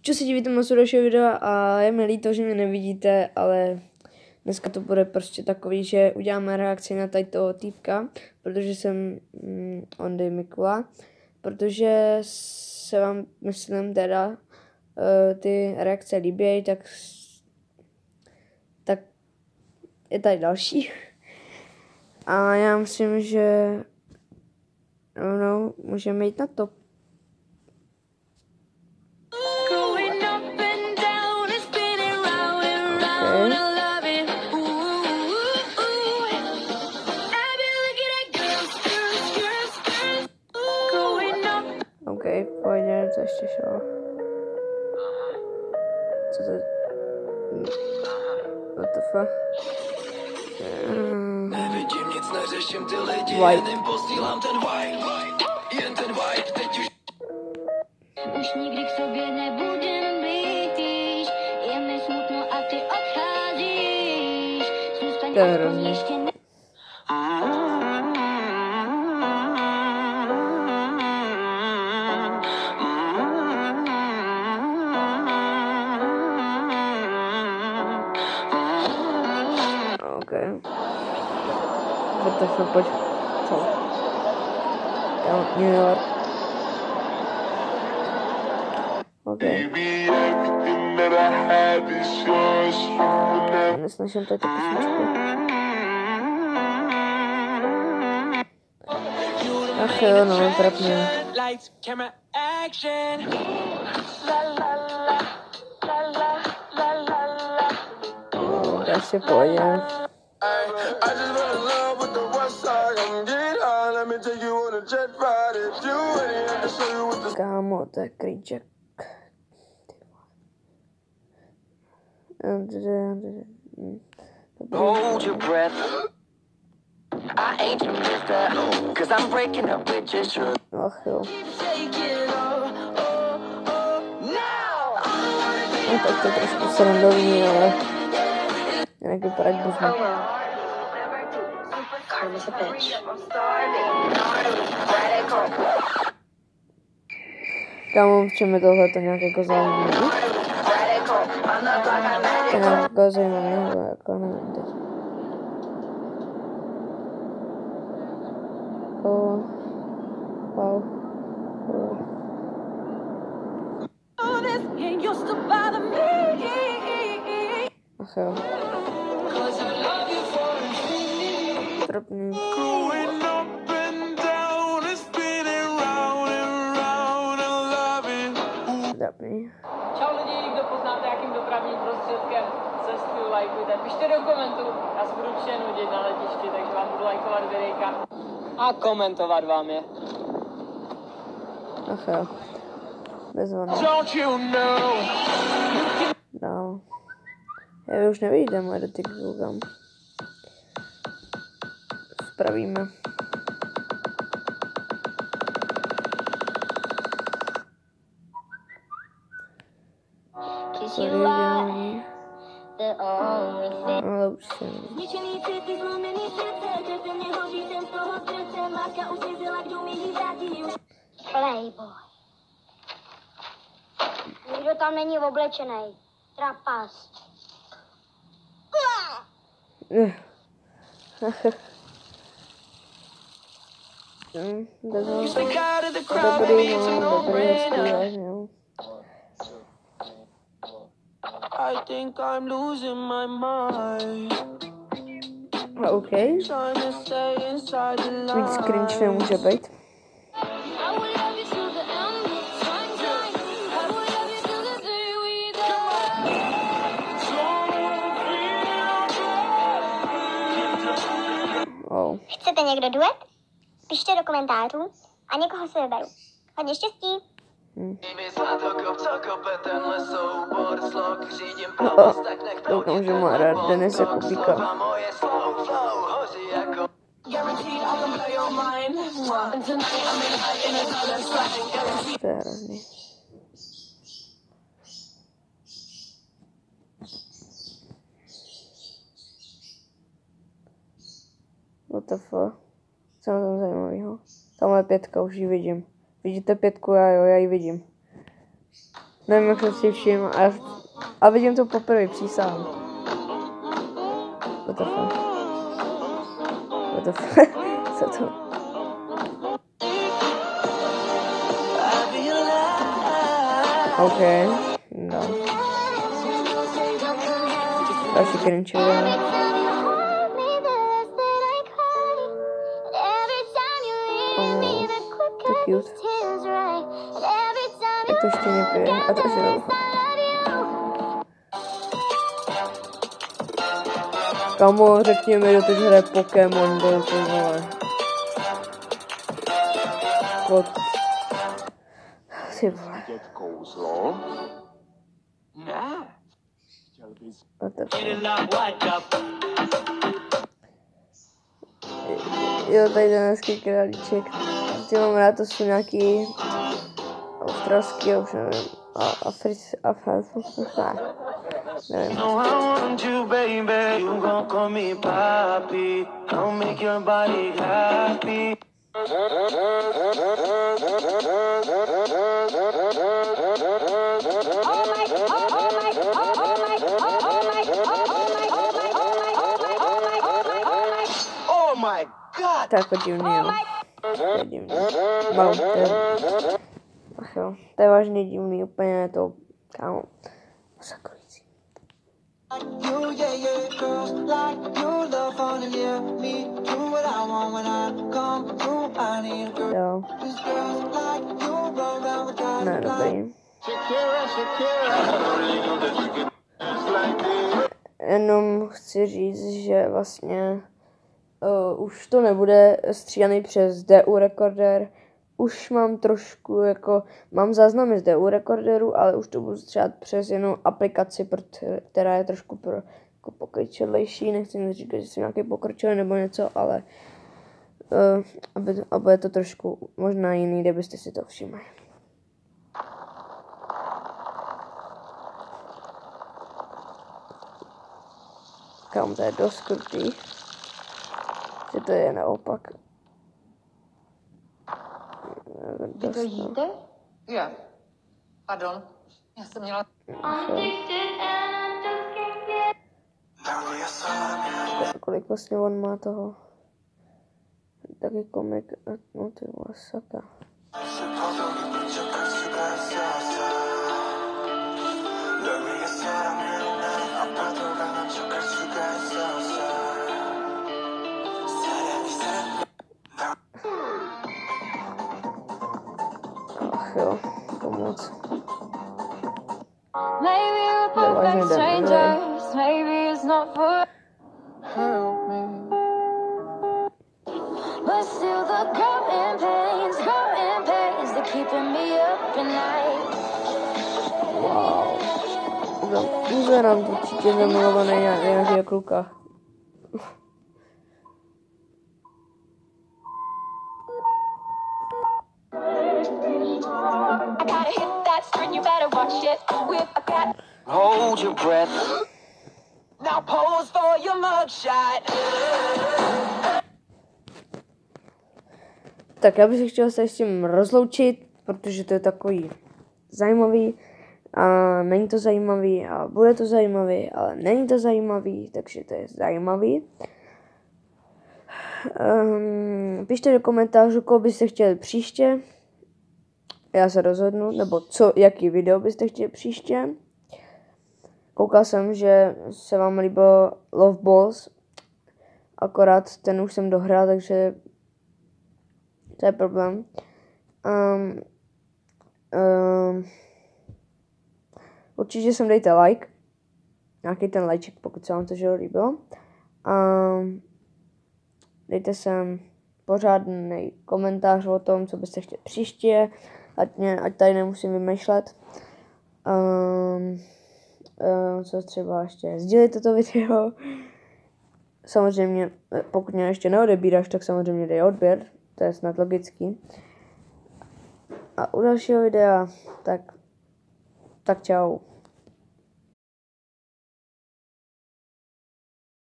Čo se divíte moc do dalšího videa a je mi líto, že mě nevidíte, ale dneska to bude prostě takový, že uděláme reakci na tady toho týpka, protože jsem Ondy Mikula, protože se vám, myslím, teda ty reakce líbí, tak je tady další. A já myslím, že můžeme jít na to. OK, pojďme, to ještě šlo. Co to? What the fuck? Nevidím nic, neřeším ty lidi, White. jen posílám ten vibe, jen ten vibe, teď už nikdy k sobě nebudem blíž, je mi smutno a ty odcházíš, zůstaň aspoň ještě ne... What the fuck, pojď. Co? New York. OK. Neslyším tady tu písničku. Ach jo, no, trapný. Já si pojďme. Kámo, to je Kríček. hold your breath. I ain't your mister, cause I'm breaking up with your truth. Ach jo. No tak to je trošku srandovní, ale jinak vypadá jak buzna. Karma's a bitch. Kámo, v čem je tohleto nějak jako zajímavý? To nějak jako zajímavý, ale jako nevím teď. Wow. Ach jo. Trapný. Trapný. Čau lidi, kdo poznáte, jakým dopravním prostředkem cestuju, lajkujte. Pište do komentů, já se budu určitě nudit na letišti, takže vám budu lajkovat videjka. A komentovat vám je. Ach jo. Bezvadné. No. Já už nevidím, moje dotyk koukám. Spravíme. Ale už jsem. Playboy. Nikdo tam není oblečený. Trapas. I think I'm losing my mind. OK. Víc cringe nemůže být. Oh. Chcete někdo duet? Pište do komentářů a někoho si vyberu. Hodně štěstí. Koukám, že má rád Denise Kubíka. To je hrozný. What the fuck? Co na tom zajímavého? Tamhle 5, už ji vidím. Vidíte 5? Já ji vidím. Nevím, jak jsem si všiml, ale vidím to poprvé, přísahám. What the fuck? What the fuck? Co to? OK, no. Další cringe video. To cute. Jak to ještě nepije, a to si dlouho. Kamo, řekni mi, kdo teď hraje Pokémon Go, ty vole. What? Ty vole. What the fuck? Jo, tady je dneský králíček. Ty mám rád, to jsou nějaký australský, já už nevím, nevím. No, I want you, baby. You gon' call me papi. I'll make your body happy. Oh my god! Tak to divný, jo. To je divný. Mám, ach jo, to je vážně divný, úplně to, kámo, masakrující. You, yeah, yeah, girls like you love falling near me. Do what I want when I come through. I need a girl. Jo, These girls like you roll around with guys ne, like dobrý. Shakira. Jenom chci říct, že vlastně už to nebude stříhaný přes DU Recorder. Už mám trošku, jako, mám záznamy z DU Recorderu, ale už to budu stříhat přes jinou aplikaci, která je trošku jako pokročilejší. Nechci říkat, že jsem nějaký pokročilý nebo něco, ale aby je to trošku možná jiný, kde byste si to všimli. Kam to je dost krutý, že to je naopak. Vy to jíte? Jo. Pardon. Já jsem měla... Kolik vlastně on má toho? Taky komik, no ty vole, saka. Ach jo, pomoc. Maybe we're perfect strangers. Maybe it's not for. Help me. But still the growing pains, they're keeping me up at night. Wow. Uzerám určitě zamilovaný nějakého kluka. I gotta hit that string, you better watch it. With a cat. Hold your breath. Now pose for your mugshot. Tak já bych se chtěl s tím rozloučit, protože to je takový zajímavý a není to zajímavý a bude to zajímavý, ale není to zajímavý, takže to je zajímavý. Pište do komentářů, koho byste chtěli příště. Já se rozhodnu, nebo jaký video byste chtěli příště. Koukal jsem, že se vám líbilo Love Balls, akorát ten už jsem dohrál, takže to je problém. Určitě sem dejte like. Nějaký ten lajček, pokud se vám to líbilo. Dejte sem pořádný komentář o tom, co byste chtěli příště. Ať tady nemusím vymýšlet. Co třeba ještě? Sdílejte to video. Samozřejmě, pokud mě ještě neodebíráš, tak samozřejmě dej odběr. To je snad logický. A u dalšího videa, tak čau.